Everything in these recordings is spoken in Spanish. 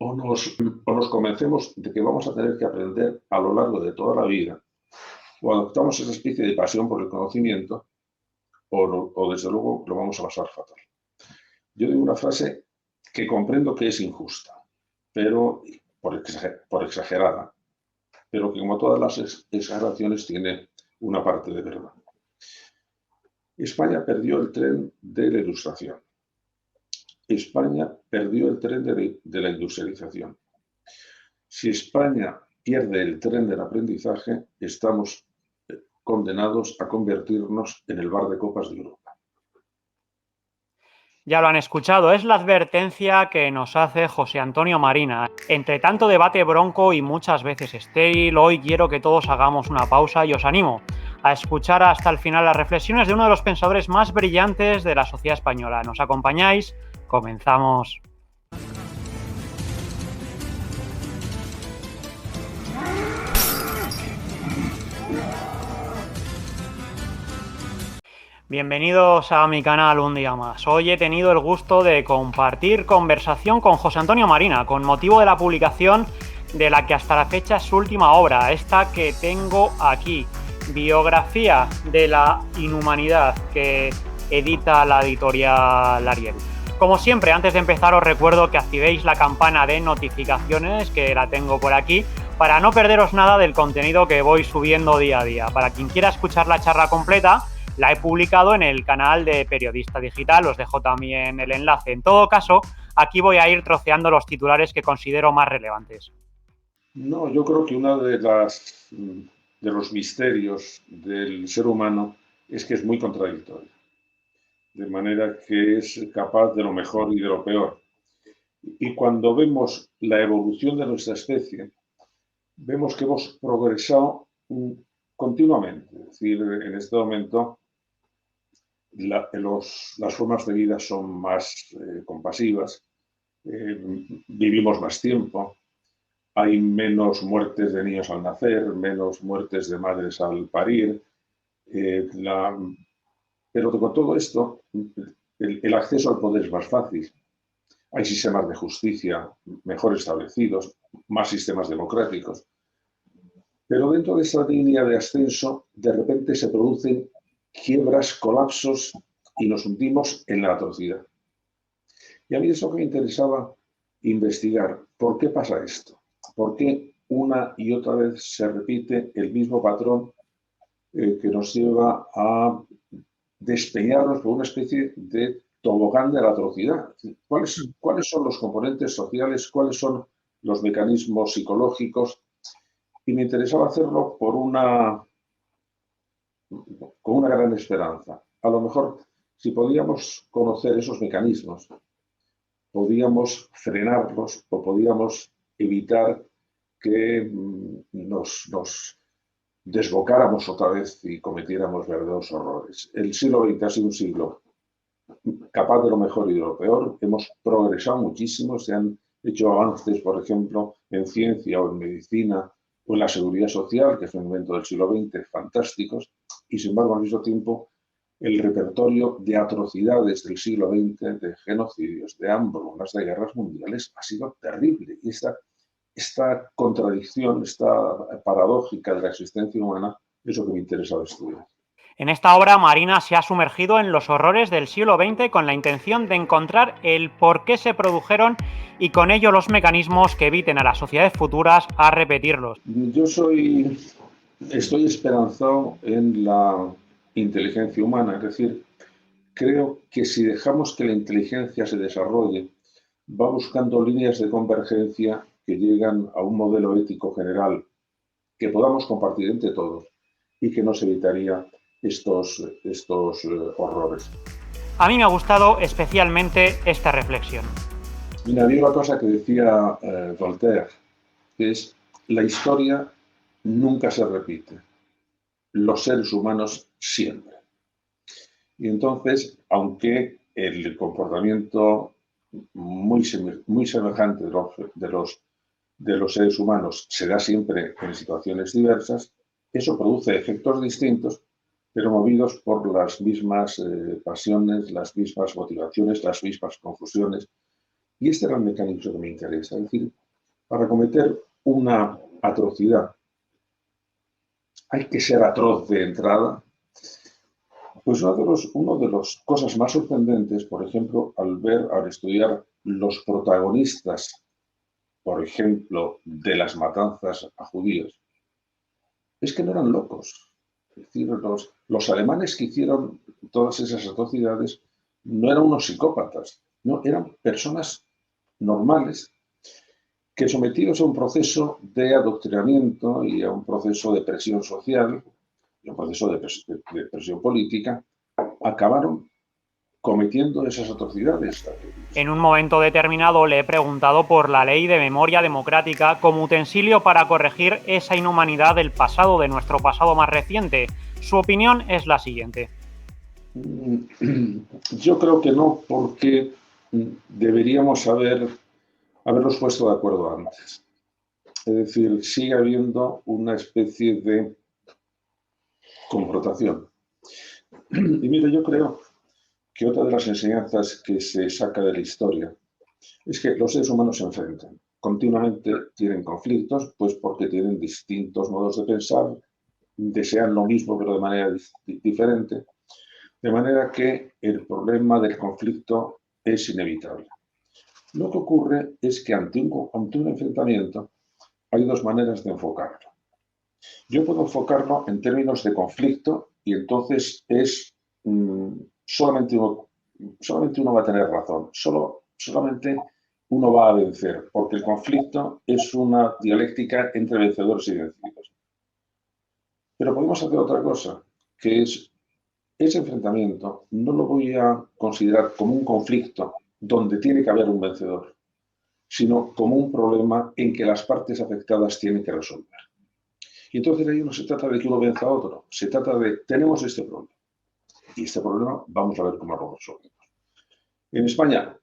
o nos convencemos de que vamos a tener que aprender a lo largo de toda la vida, o adoptamos esa especie de pasión por el conocimiento, o desde luego lo vamos a pasar fatal. Yo digo una frase que comprendo que es injusta, pero por exagerada, pero que como todas las exageraciones tiene una parte de verdad. España perdió el tren de la Ilustración. España perdió el tren de la industrialización. Si España pierde el tren del aprendizaje, estamos condenados a convertirnos en el bar de copas de Europa. Ya lo han escuchado, es la advertencia que nos hace José Antonio Marina. Entre tanto debate bronco y muchas veces estéril, hoy quiero que todos hagamos una pausa y os animo a escuchar hasta el final las reflexiones de uno de los pensadores más brillantes de la sociedad española. ¿Nos acompañáis? Comenzamos. Bienvenidos a mi canal un día más. Hoy he tenido el gusto de compartir conversación con José Antonio Marina con motivo de la publicación de la que hasta la fecha es su última obra, esta que tengo aquí, Biografía de la Inhumanidad, que edita la editorial Ariel. Como siempre, antes de empezar os recuerdo que activéis la campana de notificaciones, que la tengo por aquí, para no perderos nada del contenido que voy subiendo día a día. Para quien quiera escuchar la charla completa, la he publicado en el canal de Periodista Digital, os dejo también el enlace. En todo caso, aquí voy a ir troceando los titulares que considero más relevantes. No, yo creo que uno de los misterios del ser humano es que es muy contradictorio, de manera que es capaz de lo mejor y de lo peor. Y cuando vemos la evolución de nuestra especie, vemos que hemos progresado continuamente. Es decir, en este momento las formas de vida son más compasivas, vivimos más tiempo, hay menos muertes de niños al nacer, menos muertes de madres al parir, pero con todo esto el acceso al poder es más fácil. Hay sistemas de justicia mejor establecidos, más sistemas democráticos. Pero dentro de esa línea de ascenso, de repente se producen quiebras, colapsos y nos hundimos en la atrocidad. Y a mí eso que me interesaba investigar. ¿Por qué pasa esto? ¿Por qué una y otra vez se repite el mismo patrón que nos lleva a despeñarnos por una especie de tobogán de la atrocidad? ¿Cuáles son los componentes sociales? ¿Cuáles son los mecanismos psicológicos? Y me interesaba hacerlo con una gran esperanza. A lo mejor, si podíamos conocer esos mecanismos, podíamos frenarlos o podíamos evitar que nos desbocáramos otra vez y cometiéramos verdaderos horrores. El siglo XX ha sido un siglo capaz de lo mejor y de lo peor. Hemos progresado muchísimo, se han hecho avances, por ejemplo, en ciencia o en medicina o en la seguridad social, que es un invento del siglo XX, fantásticos, y sin embargo, al mismo tiempo, el repertorio de atrocidades del siglo XX, de genocidios, de hambrunas, de guerras mundiales, ha sido terrible. Y esta contradicción, esta paradójica de la existencia humana, es lo que me interesa estudiar. En esta obra, Marina se ha sumergido en los horrores del siglo XX con la intención de encontrar el por qué se produjeron y con ello los mecanismos que eviten a las sociedades futuras a repetirlos. Yo estoy esperanzado en la inteligencia humana, es decir, creo que si dejamos que la inteligencia se desarrolle, va buscando líneas de convergencia que llegan a un modelo ético general que podamos compartir entre todos y que nos evitaría estos horrores. A mí me ha gustado especialmente esta reflexión. Mira, había una cosa que decía Voltaire, que es: la historia nunca se repite, los seres humanos siempre. Y entonces, aunque el comportamiento muy semejante de los seres humanos se da siempre en situaciones diversas, eso produce efectos distintos, pero movidos por las mismas pasiones, las mismas motivaciones, las mismas confusiones. Y este era el mecanismo que me interesa. Es decir, para cometer una atrocidad hay que ser atroz de entrada. Pues uno de las cosas más sorprendentes, por ejemplo, al estudiar los protagonistas, por ejemplo, de las matanzas a judíos, es que no eran locos. Es decir, los alemanes que hicieron todas esas atrocidades no eran unos psicópatas, no, eran personas normales que, sometidos a un proceso de adoctrinamiento y a un proceso de presión social y a un proceso de presión política, acabaron cometiendo esas atrocidades. En un momento determinado le he preguntado por la ley de memoria democrática como utensilio para corregir esa inhumanidad del pasado, de nuestro pasado más reciente. Su opinión es la siguiente. Yo creo que no, porque deberíamos haberlos puesto de acuerdo antes. Es decir, sigue habiendo una especie de confrontación. Y mire, yo creo que otra de las enseñanzas que se saca de la historia es que los seres humanos se enfrentan. Continuamente tienen conflictos, pues porque tienen distintos modos de pensar, desean lo mismo pero de manera diferente, de manera que el problema del conflicto es inevitable. Lo que ocurre es que ante un enfrentamiento hay dos maneras de enfocarlo. Yo puedo enfocarlo en términos de conflicto y entonces solamente uno va a tener razón, solamente uno va a vencer, porque el conflicto es una dialéctica entre vencedores y vencidos. Pero podemos hacer otra cosa, que es ese enfrentamiento no lo voy a considerar como un conflicto donde tiene que haber un vencedor, sino como un problema en que las partes afectadas tienen que resolver. Y entonces ahí no se trata de que uno venza a otro, se trata de, tenemos este problema. Y este problema vamos a ver cómo lo resolvemos. En España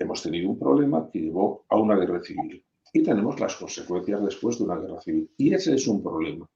hemos tenido un problema que llevó a una guerra civil y tenemos las consecuencias después de una guerra civil. Y ese es un problema.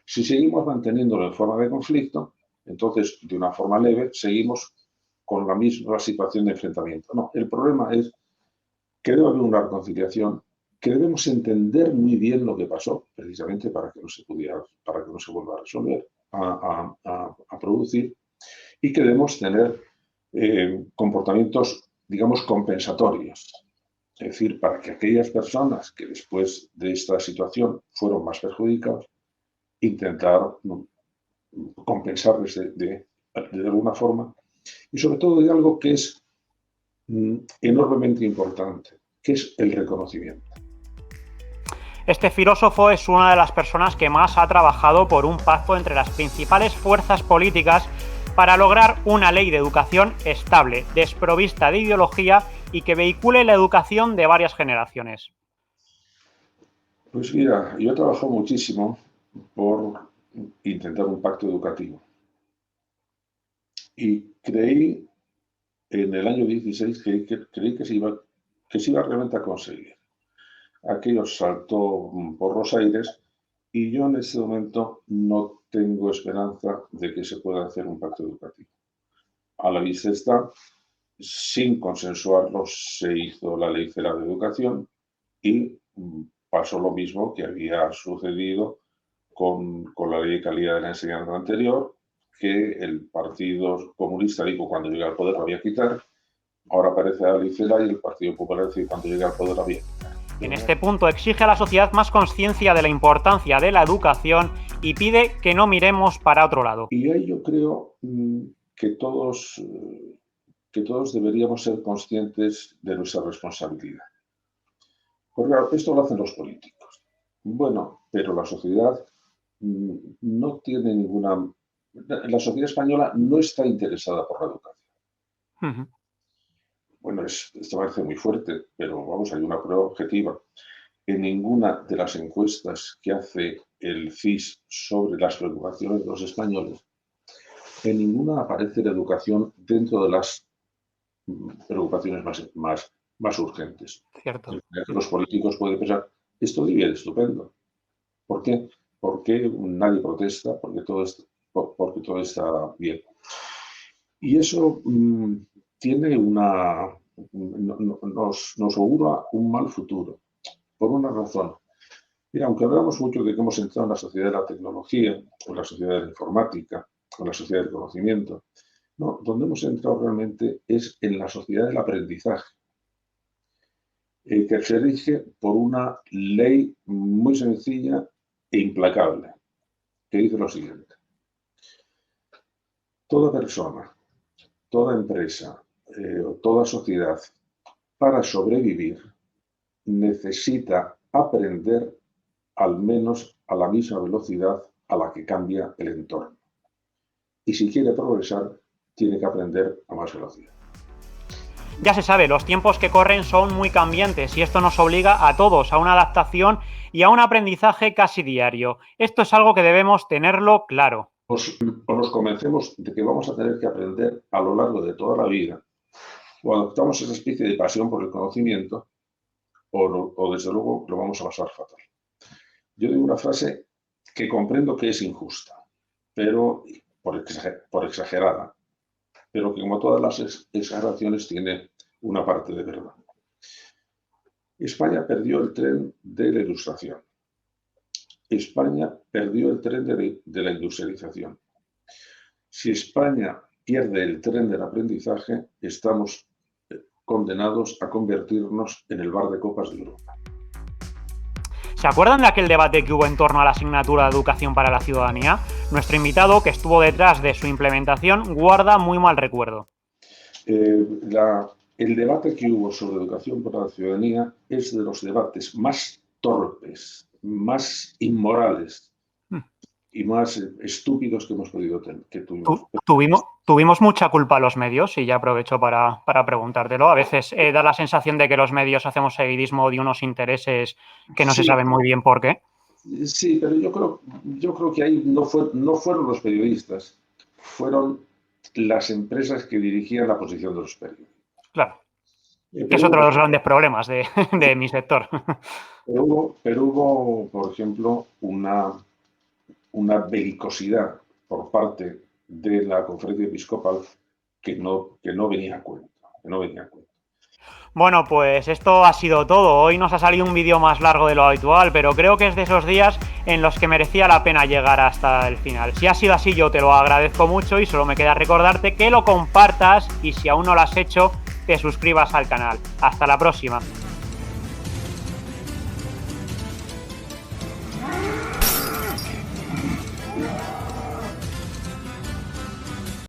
Si seguimos manteniéndolo en forma de conflicto, entonces de una forma leve seguimos con la misma situación de enfrentamiento. No, el problema es que debe haber una reconciliación, que debemos entender muy bien lo que pasó, precisamente para que no se vuelva a resolver, a producir, y que debemos tener comportamientos, digamos, compensatorios. Es decir, para que aquellas personas que después de esta situación fueron más perjudicadas, intentar compensarles de alguna forma, y sobre todo de algo que es enormemente importante, que es el reconocimiento. Este filósofo es una de las personas que más ha trabajado por un pacto entre las principales fuerzas políticas para lograr una ley de educación estable, desprovista de ideología y que vehicule la educación de varias generaciones. Pues mira, yo he trabajado muchísimo por intentar un pacto educativo. Y creí en el año 16 creí que se iba realmente a conseguir. Aquello saltó por los aires y yo en este momento no tengo esperanza de que se pueda hacer un pacto educativo. A la vista está, sin consensuarlo, se hizo la Ley Federal de Educación y pasó lo mismo que había sucedido con la Ley de Calidad de la Enseñanza anterior, que el Partido Comunista dijo cuando llega al poder lo había que quitar, ahora aparece la Ley Federal y el Partido Popular dice cuando llega al poder lo había que quitar. En este punto exige a la sociedad más conciencia de la importancia de la educación y pide que no miremos para otro lado. Y ahí yo creo que todos deberíamos ser conscientes de nuestra responsabilidad. Porque claro, esto lo hacen los políticos. Bueno, pero la sociedad no tiene ninguna... La sociedad española no está interesada por la educación. Bueno, esto parece muy fuerte, pero vamos, hay una prueba objetiva. En ninguna de las encuestas que hace el CIS sobre las preocupaciones de los españoles, en ninguna aparece la educación dentro de las preocupaciones más urgentes. Cierto. Los políticos pueden pensar, esto debe ir estupendo. ¿Por qué? Porque nadie protesta, porque todo está bien. Y eso tiene una nos augura un mal futuro, por una razón. Mira, aunque hablamos mucho de que hemos entrado en la sociedad de la tecnología, o en la sociedad de la informática, o en la sociedad del conocimiento, no, donde hemos entrado realmente es en la sociedad del aprendizaje, que se rige por una ley muy sencilla e implacable, que dice lo siguiente: toda persona, toda empresa, toda sociedad, para sobrevivir, necesita aprender al menos a la misma velocidad a la que cambia el entorno. Y si quiere progresar, tiene que aprender a más velocidad. Ya se sabe, los tiempos que corren son muy cambiantes y esto nos obliga a todos a una adaptación y a un aprendizaje casi diario. Esto es algo que debemos tenerlo claro. Nos convencemos de que vamos a tener que aprender a lo largo de toda la vida, o adoptamos esa especie de pasión por el conocimiento, o desde luego lo vamos a pasar fatal. Yo digo una frase que comprendo que es injusta, pero por exagerada, pero que como todas las exageraciones tiene una parte de verdad. España perdió el tren de la Ilustración. España perdió el tren de la industrialización. Si España pierde el tren del aprendizaje, estamos condenados a convertirnos en el bar de copas de Europa. ¿Se acuerdan de aquel debate que hubo en torno a la asignatura de Educación para la Ciudadanía? Nuestro invitado, que estuvo detrás de su implementación, guarda muy mal recuerdo. El debate que hubo sobre Educación para la Ciudadanía es de los debates más torpes, más inmorales y más estúpidos que hemos podido tener. Tuvimos mucha culpa los medios, y ya aprovecho para preguntártelo. A veces da la sensación de que los medios hacemos seguidismo de unos intereses que no se saben muy bien por qué. Sí, pero yo creo que ahí no fueron los periodistas, fueron las empresas que dirigían la posición de los periodistas. Claro, que es otro de los grandes problemas de mi sector. Pero hubo, por ejemplo, una belicosidad por parte de la Conferencia Episcopal que no venía a cuento. Bueno, pues esto ha sido todo. Hoy nos ha salido un vídeo más largo de lo habitual, pero creo que es de esos días en los que merecía la pena llegar hasta el final. Si ha sido así, yo te lo agradezco mucho y solo me queda recordarte que lo compartas y si aún no lo has hecho, te suscribas al canal. Hasta la próxima.